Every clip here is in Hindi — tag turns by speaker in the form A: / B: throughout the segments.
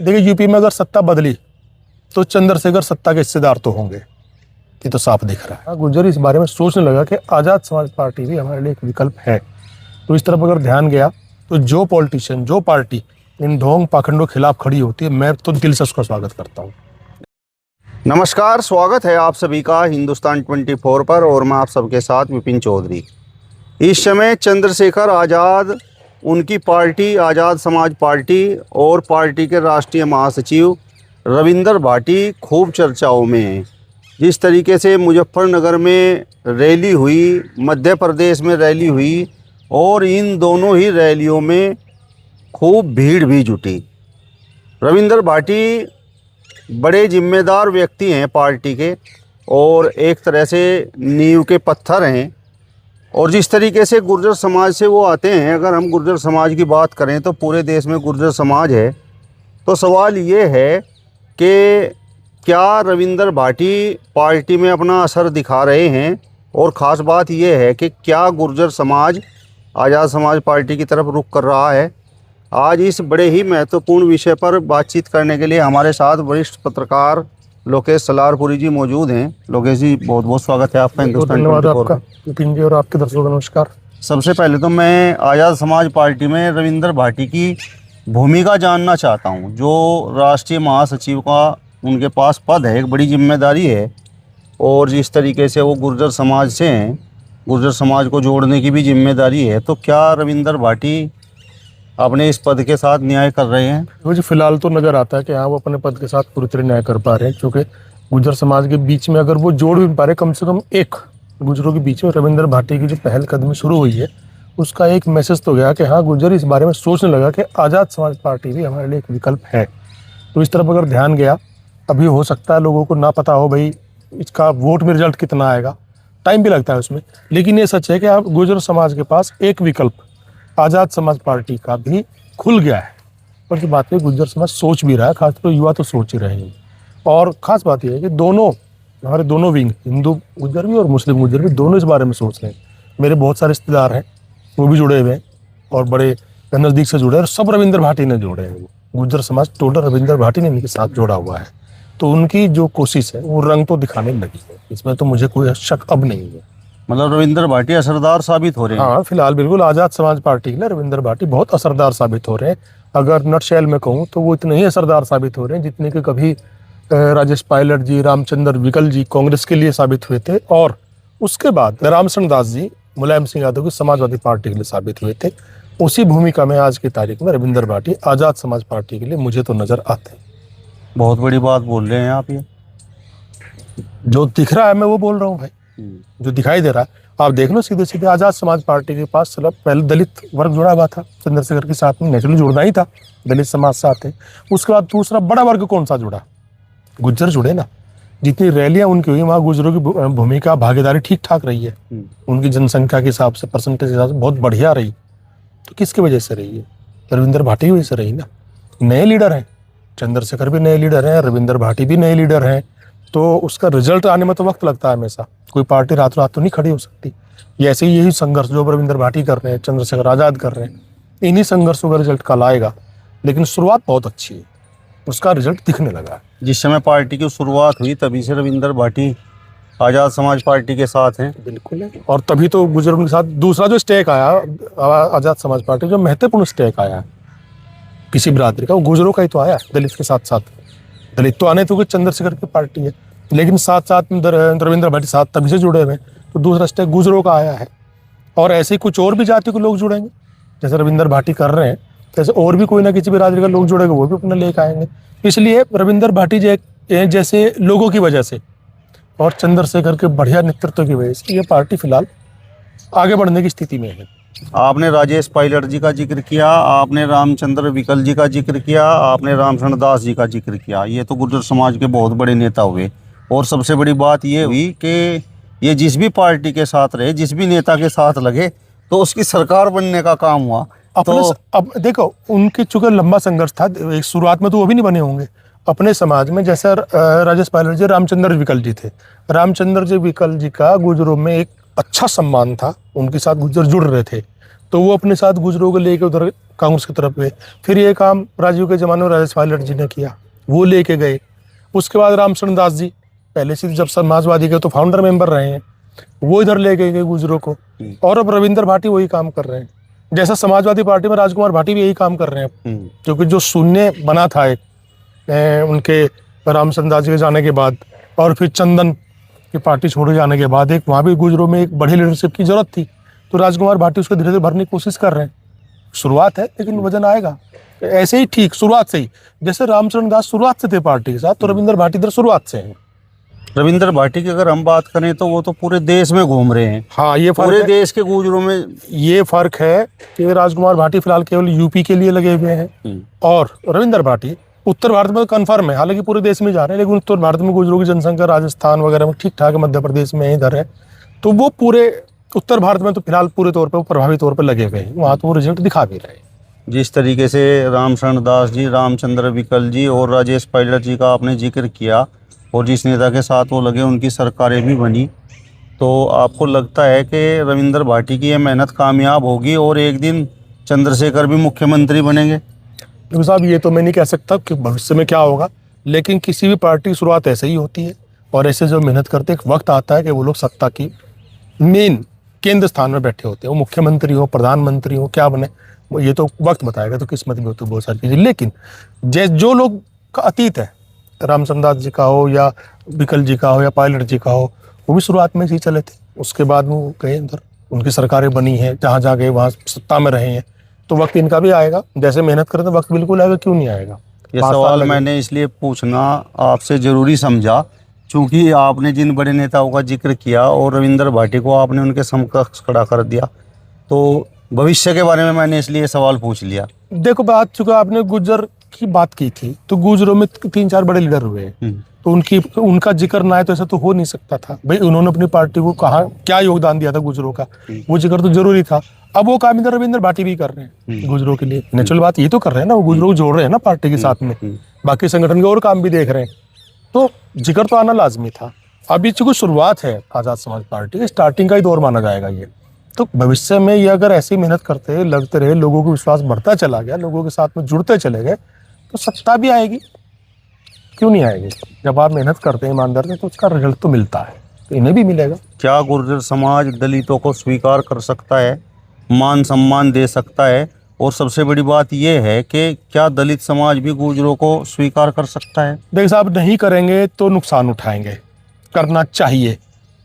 A: देखिए, यूपी में अगर सत्ता बदली तो चंद्रशेखर सत्ता के हिस्सेदार तो होंगे, ये तो साफ दिख रहा है। गुर्जर इस बारे में सोचने लगा कि आज़ाद समाज पार्टी भी हमारे लिए एक विकल्प है। तो इस तरफ अगर ध्यान गया तो जो पॉलिटिशियन, जो पार्टी इन ढोंग पाखंडों के खिलाफ खड़ी होती है, मैं तो दिल से उसका स्वागत करता हूँ।
B: नमस्कार, स्वागत है आप सभी का हिंदुस्तान 24 पर और मैं आप सबके साथ विपिन चौधरी। इस समय चंद्रशेखर आज़ाद, उनकी पार्टी आज़ाद समाज पार्टी और पार्टी के राष्ट्रीय महासचिव रविंदर भाटी खूब चर्चाओं में हैं। जिस तरीके से मुजफ्फरनगर में रैली हुई, मध्य प्रदेश में रैली हुई और इन दोनों ही रैलियों में खूब भीड़ भी जुटी। रविंदर भाटी बड़े जिम्मेदार व्यक्ति हैं पार्टी के और एक तरह से नींव के पत्थर हैं। और जिस तरीके से गुर्जर समाज से वो आते हैं, अगर हम गुर्जर समाज की बात करें तो पूरे देश में गुर्जर समाज है। तो सवाल ये है कि क्या रविंदर भाटी पार्टी में अपना असर दिखा रहे हैं, और ख़ास बात ये है कि क्या गुर्जर समाज आज़ाद समाज पार्टी की तरफ रुख कर रहा है। आज इस बड़े ही महत्वपूर्ण विषय पर बातचीत करने के लिए हमारे साथ वरिष्ठ पत्रकार लोकेश सलारपुरी जी मौजूद हैं। लोकेश जी, बहुत बहुत स्वागत है आपका हिंदुस्तान 24
A: आपका विपिन जी और आपके दर्शकों को नमस्कार।
B: सबसे पहले तो मैं आज़ाद समाज पार्टी में रविंदर भाटी की भूमिका जानना चाहता हूं। जो राष्ट्रीय महासचिव का उनके पास पद है, एक बड़ी जिम्मेदारी है, और जिस तरीके से वो गुर्जर समाज से हैं, गुर्जर समाज को जोड़ने की भी जिम्मेदारी है। तो क्या रविंदर भाटी अपने इस पद के साथ न्याय कर रहे हैं?
A: मुझे फिलहाल तो नजर आता है कि हाँ, वो अपने पद के साथ पूरी तरह न्याय कर पा रहे हैं, क्योंकि गुर्जर समाज के बीच में अगर वो जोड़ भी पा रहे, कम से कम एक गुर्जरों के बीच में रविंदर भाटी की जो पहलकदमी शुरू हुई है, उसका एक मैसेज तो गया कि हाँ, गुर्जर इस बारे में सोचने लगा कि आज़ाद समाज पार्टी भी हमारे लिए एक विकल्प है। तो इस तरफ अगर ध्यान गया, अभी हो सकता है लोगों को ना पता हो भाई इसका वोट में रिजल्ट कितना आएगा, टाइम भी लगता है उसमें, लेकिन ये सच है कि आप गुर्जर समाज के पास एक विकल्प आज़ाद समाज पार्टी का भी खुल गया है। और जो बात है, गुर्जर समाज सोच भी रहा है, खासतौर युवा तो सोच ही रहे हैं। और ख़ास बात यह है कि दोनों, हमारे दोनों विंग, हिंदू गुर्जर भी और मुस्लिम गुर्जर भी, दोनों इस बारे में सोच रहे हैं। मेरे बहुत सारे रिश्तेदार हैं, वो भी जुड़े हुए हैं और बड़े नज़दीक से जुड़े हैं, और सब रविंदर भाटी ने जोड़े हैं। गुर्जर समाज टोटल रविंदर भाटी ने इनके साथ जोड़ा हुआ है। तो उनकी जो कोशिश है वो रंग तो दिखाने लगी है, इसमें तो मुझे कोई शक अब नहीं है।
B: मतलब रविंदर भाटी असरदार साबित हो रहे हैं?
A: हाँ, फिलहाल बिल्कुल आज़ाद समाज पार्टी के लिए रविंदर भाटी बहुत असरदार साबित हो रहे हैं। अगर नटशेल में कहूँ तो वो इतने ही असरदार साबित हो रहे हैं जितने कि कभी राजेश पायलट जी, रामचंद्र विकल जी कांग्रेस के लिए साबित हुए थे, और उसके बाद रामचंद्र दास जी मुलायम सिंह यादव की समाजवादी पार्टी के लिए साबित हुए थे। उसी भूमिका में आज की तारीख में रविंदर भाटी आज़ाद समाज पार्टी के लिए मुझे तो नजर आते हैं।
B: बहुत बड़ी बात बोल रहे हैं आप। ये
A: जो दिख रहा है मैं वो बोल रहा हूँ भाई, जो दिखाई दे रहा है आप देख लो। सीधे सीधे आज़ाद समाज पार्टी के पास चला, पहले दलित वर्ग जुड़ा हुआ था चंद्रशेखर के साथ में, नेचुरली जुड़ना ही था, दलित समाज से आते। उसके बाद दूसरा बड़ा वर्ग कौन सा जुड़ा? गुर्जर जुड़े ना। जितनी रैलियां उनकी हुई, वहाँ गुर्जरों की भूमिका, भागीदारी ठीक ठाक रही है। उनकी जनसंख्या के हिसाब से, परसेंटेज के हिसाब से बहुत बढ़िया रही। तो किसकी वजह से रही है? रविंदर भाटी की वजह से रही ना। नए लीडर हैं, चंद्रशेखर भी नए लीडर हैं, रविंदर भाटी भी नए लीडर हैं। तो उसका रिजल्ट आने में तो वक्त लगता है हमेशा। कोई पार्टी रातों रात तो नहीं खड़ी हो सकती। ये ऐसे ही यही संघर्ष जो रविंदर भाटी कर रहे हैं, चंद्रशेखर आज़ाद कर रहे हैं, इन्हीं संघर्षों का रिजल्ट कल आएगा। लेकिन शुरुआत बहुत अच्छी है, उसका रिजल्ट दिखने लगा है।
B: जिस समय पार्टी की शुरुआत हुई तभी से रविंदर भाटी आज़ाद समाज पार्टी के साथ हैं।
A: बिल्कुल है। और तभी तो गुर्जरों के साथ दूसरा जो स्टेक आया आज़ाद समाज पार्टी, जो महत्वपूर्ण स्टेक आया किसी बिरादरी का, वो गुर्जरों का ही तो आया। दलित के साथ साथ, दलित तो आने तो चंद्रशेखर की पार्टी है, लेकिन साथ साथ में रविंदर भाटी साथ तभी से जुड़े हुए हैं। तो दूसरा स्टेक गुर्जरों का आया है। और ऐसे ही कुछ और भी जाति के लोग जुड़ेंगे, जैसे रविंदर भाटी कर रहे हैं, जैसे और भी कोई ना किसी बिरादरी का लोग जुड़ेंगे, वो भी अपना लेकर आएंगे। इसलिए रविंदर भाटी जैसे लोगों की वजह से और चंद्रशेखर के बढ़िया नेतृत्व की वजह से ये पार्टी फिलहाल आगे बढ़ने की स्थिति में है।
B: आपने राजेश पायलट जी का जिक्र किया, आपने रामचंद्र विकल जी का जिक्र किया, आपने रामचंद्र दास जी का जिक्र किया। ये तो गुर्जर समाज के बहुत बड़े नेता हुए। और सबसे बड़ी बात ये हुई कि ये जिस भी पार्टी के साथ रहे, जिस भी नेता के साथ लगे, तो उसकी सरकार बनने का काम हुआ। तो
A: अब देखो, उनके चूंकि लंबा संघर्ष था, एक शुरुआत में तो वो भी नहीं बने होंगे अपने समाज में। जैसे राजेश पायलट जी रामचंद्र विकल जी थे, रामचंद्र जी विकल जी का गुर्जरों में एक अच्छा सम्मान था, उनके साथ गुर्जर जुड़ रहे थे, तो वो अपने साथ गुर्जरों को लेकर उधर कांग्रेस की तरफ गए। फिर ये काम राजीव के जमाने में राजेश पायलट जी ने किया, वो लेके गए। उसके बाद रामचरण दास जी पहले से जब समाजवादी के तो फाउंडर मेंबर रहे हैं, वो इधर लेके गए गुजरों को। और अब रविंद्र भाटी वही काम कर रहे हैं, जैसा समाजवादी पार्टी में राजकुमार भाटी भी यही काम कर रहे हैं। क्योंकि जो शून्य बना था एक उनके रामचंद्र दास जी के जाने के बाद, और फिर चंदन की पार्टी छोड़े जाने के बाद, एक वहाँ भी गुजरों में एक बड़ी लीडरशिप की जरूरत थी, तो राजकुमार भाटी उसको धीरे धीरे भरने की कोशिश कर रहे हैं। शुरुआत है लेकिन वजन आएगा। ऐसे ही ठीक शुरुआत से ही, जैसे रामचरण दास शुरुआत से थे पार्टी के साथ, तो रविंद्र भाटी इधर शुरुआत से हैं।
B: रविंद्र भाटी की अगर हम बात करें तो वो तो पूरे देश में घूम रहे हैं।
A: हाँ, ये
B: पूरे देश के गुजरों में
A: ये फर्क है कि राजकुमार भाटी फिलहाल केवल यूपी के लिए लगे हुए हैं, और रविंद्र भाटी उत्तर भारत में कन्फर्म है, हालांकि पूरे देश में जा रहे हैं, लेकिन उत्तर भारत में गुजरों की जनसंख्या राजस्थान वगैरह में ठीक ठाक है, मध्य प्रदेश में इधर है, तो वो पूरे उत्तर भारत में तो फिलहाल पूरे तौर पर प्रभावी तौर पर लगे हुए हैं, वहाँ तो वो रिजल्ट दिखा भी रहे हैं।
B: जिस तरीके से रामचरण दास जी, रामचंद्र विकल जी और राजेश पायलट जी का आपने जिक्र किया, और जिस नेता के साथ वो लगे उनकी सरकारें भी बनी, तो आपको लगता है कि रविंद्र भाटी की ये मेहनत कामयाब होगी और एक दिन चंद्रशेखर भी मुख्यमंत्री बनेंगे?
A: देखो साहब, ये तो मैं नहीं कह सकता कि भविष्य में क्या होगा, लेकिन किसी भी पार्टी की शुरुआत ऐसे ही होती है, और ऐसे जो मेहनत करते एक वक्त आता है कि वो लोग सत्ता की मेन केंद्र स्थान में बैठे होते हैं, वो मुख्यमंत्री हो, प्रधानमंत्री हो, क्या बने ये तो वक्त बताएगा, तो किस्मत भी होती है बहुत सारी चीज़ें। लेकिन जो लोग का अतीत है, रामचंद्र दास जी का हो या विकल जी का हो या पायलट जी का हो, वो भी शुरुआत में ही चले थे, उसके बाद वो गए अंदर, उनकी सरकारें बनी हैं, जहाँ जहाँ गए वहाँ सत्ता में रहे हैं, तो वक्त इनका भी आएगा। जैसे मेहनत करें तो वक्त बिल्कुल आएगा, क्यों नहीं आएगा।
B: ये सवाल मैंने इसलिए पूछना आपसे जरूरी समझा क्योंकि आपने जिन बड़े नेताओं का जिक्र किया और रविंद्र भाटी को आपने उनके समकक्ष खड़ा कर दिया, तो भविष्य के बारे में मैंने इसलिए सवाल पूछ लिया।
A: देखो, बात चुका आपने गुज्जर की बात की थी, तो गुजरों में 3-4 बड़े लीडर हुए हैं, तो उनका जिक्र ना है तो ऐसा तो हो नहीं सकता था भाई। उन्होंने अपनी पार्टी को कहा क्या योगदान दिया था गुजरों का, वो जिक्र तो जरूरी था। अब वो काम इधर रविंद्र भाटी भी कर रहे हैं गुजरों के लिए, नेचुरल बात ये तो कर रहे हैं ना, वो गुजरों को जोड़ रहे हैं ना पार्टी के साथ में, बाकी संगठन के और काम भी देख रहे हैं, तो जिक्र तो आना लाजमी था। अभी चूंकि शुरुआत है आजाद समाज पार्टी की, स्टार्टिंग का ही दौर माना जाएगा ये, तो भविष्य में ये अगर ऐसी मेहनत करते लगते रहे, लोगों को विश्वास बढ़ता चला गया, लोगों के साथ में जुड़ते चले गए, तो सत्ता भी आएगी, क्यों नहीं आएगी। जब आप मेहनत करते हैं ईमानदार से तो उसका रिजल्ट तो मिलता है, तो इन्हें भी मिलेगा।
B: क्या गुर्जर समाज दलितों को स्वीकार कर सकता है, मान सम्मान दे सकता है, और सबसे बड़ी बात यह है कि क्या दलित समाज भी गुर्जरों को स्वीकार कर सकता है?
A: देखिए साहब, नहीं करेंगे तो नुकसान उठाएंगे, करना चाहिए,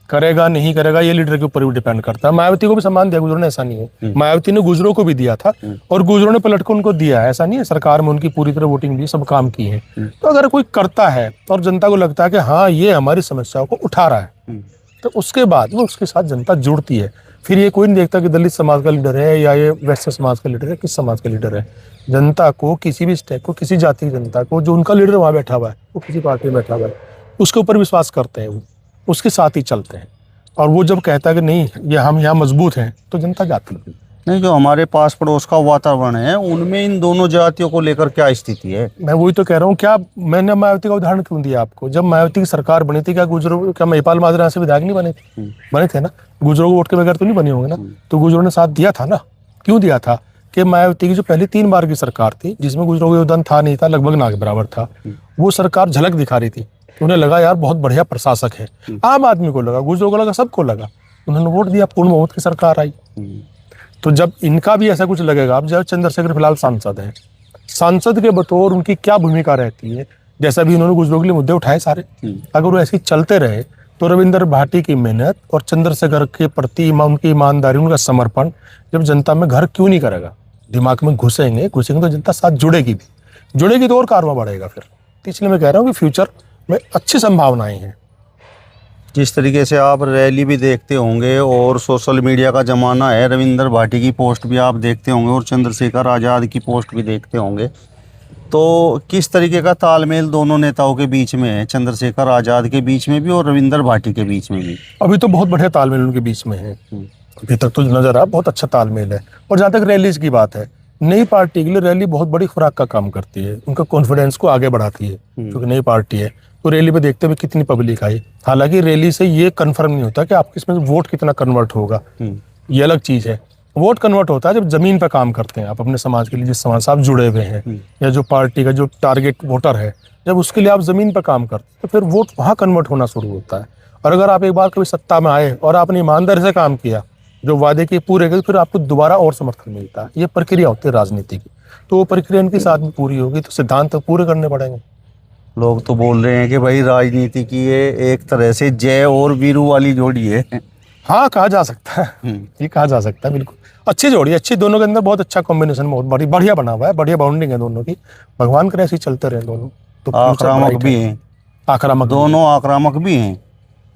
A: करेगा नहीं करेगा ये लीडर के ऊपर भी डिपेंड करता है। मायावती को भी सम्मान दिया गुजरों ने, ऐसा नहीं है, मायावती ने गुजरों को भी दिया था और गुजरों ने पलट को उनको दिया है, ऐसा नहीं है। सरकार में उनकी पूरी तरह वोटिंग दी, सब काम किए हैं। तो अगर कोई करता है और जनता को लगता है कि हाँ ये हमारी समस्याओं को उठा रहा है, तो उसके बाद में उसके साथ जनता जुड़ती है। फिर ये कोई नहीं देखता कि दलित समाज का लीडर है या ये वैश्य समाज का लीडर है, किस समाज का लीडर है। जनता को, किसी भी स्टेट को, किसी जाति की जनता को, जो उनका लीडर वहाँ बैठा हुआ है, वो किसी पार्टी में बैठा हुआ है, उसके ऊपर विश्वास करते हैं, वो उसके साथ ही चलते हैं। और वो जब कहता है कि नहीं ये हम यहाँ मजबूत हैं, तो जनता जाती है।
B: नहीं, जो हमारे पास पड़ोस का वातावरण है उनमें इन दोनों जातियों को लेकर क्या स्थिति है?
A: मैं वही तो कह रहा हूँ। क्या मैंने मायावती का उदाहरण क्यों दिया आपको? जब मायावती की सरकार बनी थी, क्या गुजरों, क्या महिपाल माजरा से विधायक नहीं बने थे? बने थे ना, गुजरों को वोट के बगैर तो नहीं बने होंगे ना, तो गुजरों ने साथ दिया था ना। क्यों दिया था? कि मायावती की जो पहली 3 बार की सरकार थी, जिसमें गुजरों का योगदान था नहीं था, लगभग ना के बराबर था, वो सरकार झलक दिखा रही थी। उन्हें लगा यार बहुत बढ़िया प्रशासक है, आम आदमी को लगा, गुजरों को लगा, सबको लगा, उन्होंने वोट दिया, पूर्ण बहुमत की सरकार आई। तो जब इनका भी ऐसा कुछ लगेगा, अब जब चंद्रशेखर फिलहाल सांसद हैं, सांसद के बतौर उनकी क्या भूमिका रहती है, जैसा भी उन्होंने गुजरों के लिए मुद्दे उठाए सारे, अगर वो ऐसे ही चलते रहे तो रविंद्र भाटी की मेहनत और चंद्रशेखर के प्रति उनकी ईमानदारी, उनका समर्पण जब जनता में घर क्यों नहीं करेगा, दिमाग में घुसेंगे तो जनता साथ जुड़ेगी तो और कारवा बढ़ेगा फिर। तो इसलिए मैं कह रहा हूँ कि फ्यूचर में अच्छी संभावनाएं हैं।
B: जिस तरीके से आप रैली भी देखते होंगे और सोशल मीडिया का ज़माना है, रविंद्र भाटी की पोस्ट भी आप देखते होंगे और चंद्रशेखर आज़ाद की पोस्ट भी देखते होंगे, तो किस तरीके का तालमेल दोनों नेताओं के बीच में है, चंद्रशेखर आज़ाद के बीच में भी और रविंद्र भाटी के बीच में भी?
A: अभी तो बहुत बढ़िया तालमेल उनके बीच में है, अभी तक तो नजर आ बहुत अच्छा तालमेल है। और जहाँ तक रैलीज की बात है, नई पार्टी के लिए रैली बहुत बड़ी खुराक का काम करती है, उनका कॉन्फिडेंस को आगे बढ़ाती है, क्योंकि नई पार्टी है तो रैली पे देखते हुए कितनी पब्लिक आई। हालांकि रैली से ये कंफर्म नहीं होता कि आपके इसमें वोट कितना कन्वर्ट होगा, ये अलग चीज है। वोट कन्वर्ट होता है जब जमीन पे काम करते हैं आप अपने समाज के लिए, जिस समाज से आप जुड़े हुए हैं, या जो पार्टी का जो टारगेट वोटर है, जब उसके लिए आप जमीन पे काम करते हैं तो फिर वोट वहाँ कन्वर्ट होना शुरू होता है। और अगर आप एक बार कभी सत्ता में आए और आपने ईमानदारी से काम किया, जो वादे किए पूरे किए, फिर आपको दोबारा और समर्थन मिलता है। ये प्रक्रिया होती है राजनीति की, तो वो प्रक्रिया इनके साथ में पूरी होगी तो सिद्धांत तो पूरे करने पड़ेंगे।
B: लोग तो बोल रहे हैं कि भाई राजनीति की ये एक तरह से जय और वीरू वाली जोड़ी है।
A: हाँ, कहा जा सकता है, ये कहा जा सकता है, बिल्कुल अच्छी जोड़ी, अच्छी, दोनों के अंदर बहुत अच्छा कॉम्बिनेशन, बहुत बढ़िया बना हुआ है, बढ़िया बाउंडिंग है दोनों की। भगवान करे ऐसे ही चलते रहे दोनों। तो
B: आक्रामक भी हैं,
A: आक्रामक
B: दोनों आक्रामक भी हैं।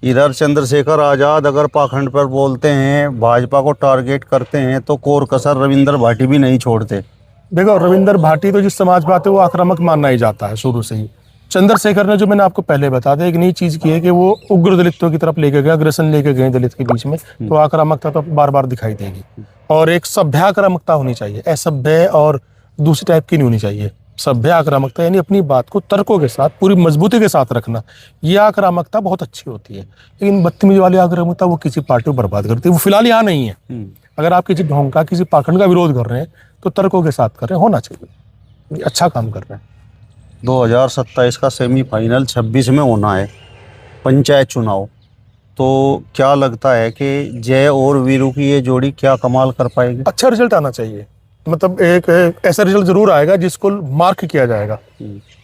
B: इधर चंद्रशेखर आजाद अगर पाखंड पर बोलते हैं, भाजपा को टारगेट करते हैं, तो कोर कसर रविंदर भाटी भी नहीं छोड़ते।
A: देखो, रविंदर भाटी तो जिस समाज में आते हैं वो आक्रामक मानना ही जाता है शुरू से ही। चंद्रशेखर ने, जो मैंने आपको पहले बता दिया, एक नई चीज की है कि वो उग्र दलितों की तरफ लेके गए, अग्रेसन लेके गए दलित के बीच में, तो आक्रामकता तो बार बार दिखाई देगी। और एक सभ्य आक्रामकता होनी चाहिए, असभ्य और दूसरी टाइप की नहीं होनी चाहिए। सभ्य आक्रामकता यानी अपनी बात को तर्कों के साथ पूरी मजबूती के साथ रखना, यह आक्रामकता बहुत अच्छी होती है। लेकिन बदतमीजी वाली आक्रामकता वो किसी पार्टी को बर्बाद करती है। वो फिलहाल यहाँ नहीं है। अगर आप किसी ढोंग का, किसी पाखंड का विरोध कर रहे हैं तो तर्कों के साथ कर रहे हैं, होना चाहिए, अच्छा काम कर रहे हैं।
B: 2027 का सेमीफाइनल 26 में होना है, पंचायत चुनाव। तो क्या लगता है कि जय और वीरू की ये जोड़ी क्या कमाल कर पाएगी?
A: अच्छा रिजल्ट आना चाहिए, मतलब एक ऐसा रिजल्ट जरूर आएगा जिसको मार्क किया जाएगा,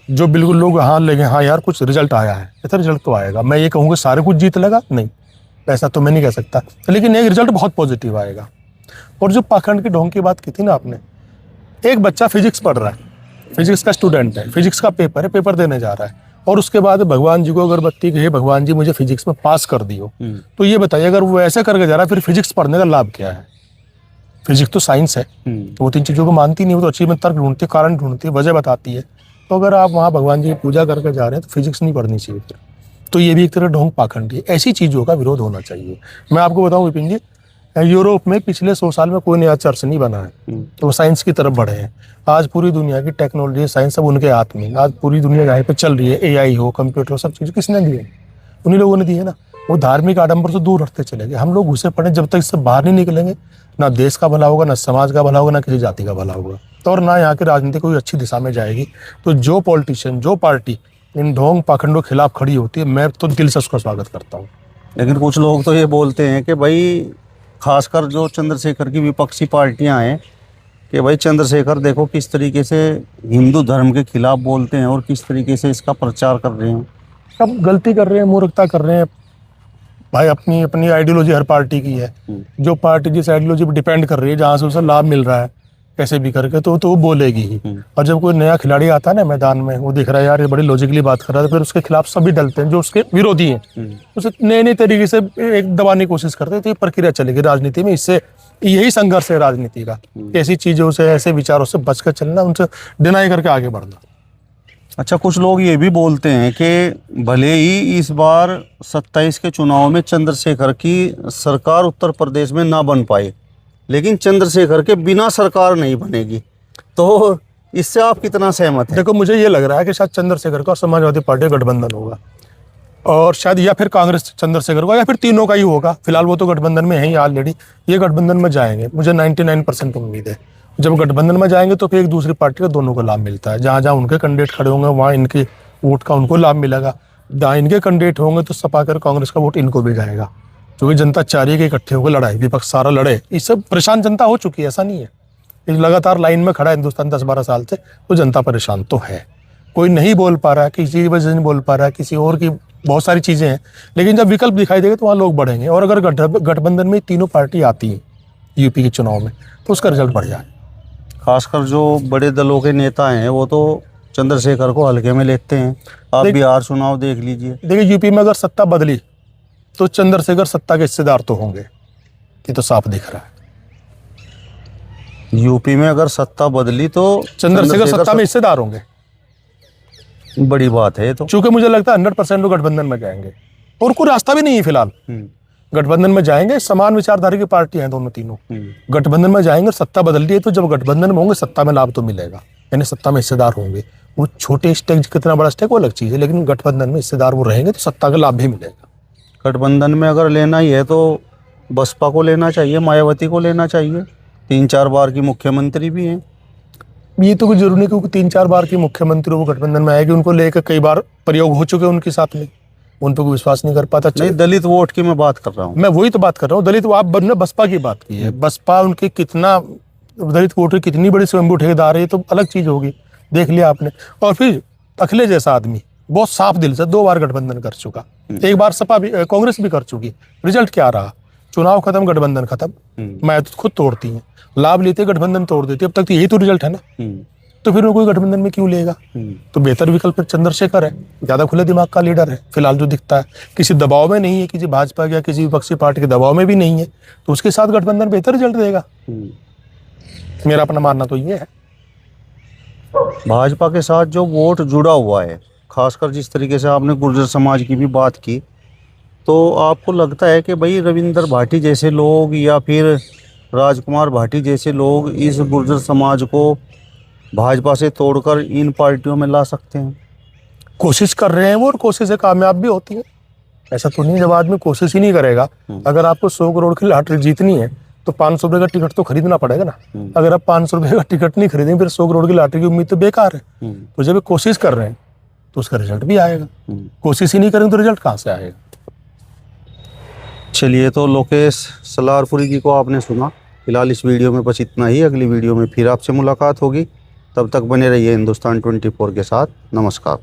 A: जो बिल्कुल लोग हाँ लेंगे, हाँ यार कुछ रिजल्ट आया है, ऐसा रिजल्ट तो आएगा। मैं ये कहूँगा सारे कुछ जीत लगा, नहीं, ऐसा तो मैं नहीं कह सकता, लेकिन एक रिजल्ट बहुत पॉजिटिव आएगा। और जो पाखंड की ढोंग की बात की थी ना आपने, एक बच्चा फिजिक्स पढ़ रहा है, फिजिक्स का स्टूडेंट है, फिजिक्स का पेपर है, पेपर देने जा रहा है, और उसके बाद भगवान जी को अगरबत्ती कहे, भगवान जी मुझे फिजिक्स में पास कर दियो। तो ये बताइए, अगर वो ऐसे करके जा रहा है, फिर फिजिक्स पढ़ने का लाभ क्या है? फिजिक्स तो साइंस है, वो तीन चीजों को मानती नहीं, वो तो अच्छी में तर्क ढूंढती है, कारण ढूंढती है, वजह बताती है। तो अगर आप वहाँ भगवान जी की पूजा करके जा रहे हैं तो फिजिक्स नहीं पढ़नी चाहिए फिर। तो ये भी एक तरह ढोंग पाखंड है। ऐसी चीजों का विरोध होना चाहिए। मैं आपको बताऊं विपिन जी, यूरोप में पिछले 100 साल में कोई नया चर्च नहीं बना है, तो वो साइंस की तरफ बढ़े हैं। आज पूरी दुनिया की टेक्नोलॉजी, साइंस सब उनके हाथ में। आज पूरी दुनिया जहाँ पे चल रही है, AI हो, कंप्यूटर हो, सब चीज़ किसने दिए? उन्हीं लोगों ने दिए ना। वो धार्मिक आडंबर से दूर रखते चले गए। हम लोग घुसे पड़े, जब तक इससे बाहर नहीं निकलेंगे, ना देश का भला होगा, ना समाज का भला होगा, ना किसी जाति का भला होगा, तो और ना यहाँ की राजनीति कोई अच्छी दिशा में जाएगी। तो जो पॉलिटिशियन, जो पार्टी इन ढोंग पाखंडों के खिलाफ खड़ी होती है, मैं तो दिल से उसका स्वागत करता हूँ।
B: लेकिन कुछ लोग तो ये बोलते हैं कि भाई, खासकर जो चंद्रशेखर की विपक्षी पार्टियां हैं, कि भाई चंद्रशेखर देखो किस तरीके से हिंदू धर्म के खिलाफ बोलते हैं और किस तरीके से इसका प्रचार कर रहे हैं।
A: सब गलती कर रहे हैं, मूर्खता कर रहे हैं भाई। अपनी अपनी आइडियोलॉजी हर पार्टी की है। जो पार्टी जिस आइडियोलॉजी पर डिपेंड कर रही है, जहाँ से उसे लाभ मिल रहा है कैसे भी करके, तो वो बोलेगी ही। और जब कोई नया खिलाड़ी आता है ना मैदान में, वो दिख रहा है यार ये बड़ी लॉजिकली बात कर रहा है, तो फिर उसके खिलाफ सभी डलते हैं जो उसके विरोधी हैं, उसे नए नए तरीके से एक दबाने की कोशिश करते हैं। तो ये प्रक्रिया चलेगी राजनीति में। इससे यही संघर्ष है राजनीति का, ऐसी चीजों से, ऐसे विचारों से बचकर चलना, उनसे डिनाई करके आगे बढ़ना।
B: अच्छा, कुछ लोग ये भी बोलते हैं कि भले ही इस बार 27 के चुनाव में चंद्रशेखर की सरकार उत्तर प्रदेश में ना बन पाए, लेकिन चंद्रशेखर के बिना सरकार नहीं बनेगी। तो इससे आप कितना सहमत हैं?
A: देखो, मुझे ये लग रहा है कि शायद चंद्रशेखर का समाजवादी पार्टी का गठबंधन होगा, और शायद या फिर कांग्रेस चंद्रशेखर को, या फिर तीनों का ही होगा। फिलहाल वो तो गठबंधन में है ही ऑलरेडी, ये गठबंधन में जाएंगे, मुझे 99% उम्मीद है। जब गठबंधन में जाएंगे तो फिर एक दूसरी पार्टी का दोनों को लाभ मिलता है। जहाँ जहाँ उनके कैंडिडेट खड़े होंगे वहाँ इनके वोट का उनको लाभ मिलेगा। जहाँ इनके कैंडिडेट होंगे तो सपा कर कांग्रेस का वोट इनको भी जाएगा, क्योंकि जनता चाह रही है कि इकट्ठे होकर लड़ाई, विपक्ष सारा लड़े। इससे परेशान जनता हो चुकी है, ऐसा नहीं है। ये लगातार लाइन में खड़ा है हिंदुस्तान 10-12 साल से, तो जनता परेशान तो है। कोई नहीं बोल पा रहा है, किसी की वजह से नहीं बोल पा रहा है, किसी और की बहुत सारी चीज़ें हैं, लेकिन जब विकल्प दिखाई देगा तो वहाँ लोग बढ़ेंगे। और अगर गठबंधन में तीनों पार्टी आती है यूपी के चुनाव में, तो उसका रिजल्ट बढ़ जाए।
B: खासकर जो बड़े दलों के नेता हैं वो तो चंद्रशेखर को हल्के में लेते हैं। आप बिहार चुनाव देख लीजिए।
A: देखिए, यूपी में अगर सत्ता बदली तो चंद्रशेखर सत्ता के हिस्सेदार तो होंगे, ये तो साफ दिख रहा है।
B: यूपी में अगर सत्ता बदली तो
A: चंद्रशेखर सत्ता में हिस्सेदार होंगे,
B: बड़ी बात है। तो
A: क्योंकि मुझे लगता है 100% लोग गठबंधन में जाएंगे, और कोई रास्ता भी नहीं है फिलहाल। गठबंधन में जाएंगे, समान विचारधारा की पार्टी हैं दोनों तीनों। गठबंधन में जाएंगे, सत्ता बदल रही है, तो जब गठबंधन में होंगे सत्ता में लाभ तो मिलेगा, यानी सत्ता में हिस्सेदार होंगे। वो छोटे स्टेक, कितना बड़ा स्टेक वो अलग चीज है, लेकिन गठबंधन में हिस्सेदार वो रहेंगे तो सत्ता का लाभ भी मिलेगा।
B: गठबंधन में अगर लेना ही है तो बसपा को लेना चाहिए, मायावती को लेना चाहिए। 3-4 बार की मुख्यमंत्री भी हैं।
A: ये तो कोई जरूरी नहीं क्योंकि 3-4 बार के मुख्यमंत्री वो गठबंधन में आएगी, उनको लेकर कई बार प्रयोग हो चुके हैं उनके साथ में, उन पर कोई विश्वास नहीं कर पाता।
B: नहीं, दलित वोट की मैं बात कर रहा हूँ।
A: मैं वही तो बात कर रहा हूँ, दलित आप ने बसपा की बात की है, बसपा उनके कितना दलित वोट की कितनी बड़ी स्वयंभू ठेकेदार है, ये तो अलग चीज होगी, देख लिया आपने। और फिर अखिलेश जैसा आदमी बहुत साफ दिल से 2 बार गठबंधन कर चुका, एक बार सपा भी कांग्रेस भी कर चुकी, रिजल्ट क्या रहा? चुनाव खत्म, गठबंधन खत्म, मैं तो खुद तोड़ती है, लाभ लेते गठबंधन तोड़ देती, अब तक तो यही तो रिजल्ट है ना। तो फिर वो कोई गठबंधन में क्यों लेगा? तो बेहतर विकल्प चंद्रशेखर है, ज्यादा खुले दिमाग का लीडर है फिलहाल जो दिखता है, किसी दबाव में नहीं है, किसी भाजपा या किसी विपक्षी पार्टी के दबाव में भी नहीं है, तो उसके साथ गठबंधन बेहतर रिजल्ट देगा। मेरा अपना मानना तो ये है।
B: भाजपा के साथ जो वोट जुड़ा हुआ है, खासकर जिस तरीके से आपने गुर्जर समाज की भी बात की, तो आपको लगता है कि भाई रविंदर भाटी जैसे लोग या फिर राजकुमार भाटी जैसे लोग इस गुर्जर समाज को भाजपा से तोड़कर इन पार्टियों में ला सकते हैं?
A: कोशिश कर रहे हैं वो, और कोशिशें कामयाब भी होती है। ऐसा तो नहीं जब आदमी कोशिश ही नहीं करेगा। अगर आपको 100 करोड़ की लॉटरी जीतनी है तो 500 रुपए का टिकट तो खरीदना पड़ेगा ना। अगर आप 500 रुपए का टिकट नहीं खरीदेंगे फिर 100 करोड़ की लॉटरी की उम्मीद तो बेकार है। तो जब कोशिश कर रहे हैं तो उसका रिजल्ट भी आएगा, कोशिश ही नहीं करेंगे तो रिजल्ट कहाँ से आएगा?
B: चलिए, तो लोकेश सलारपुरी जी को आपने सुना। फिलहाल इस वीडियो में बस इतना ही। अगली वीडियो में फिर आपसे मुलाकात होगी, तब तक बने रहिए हिंदुस्तान 24 के साथ। नमस्कार।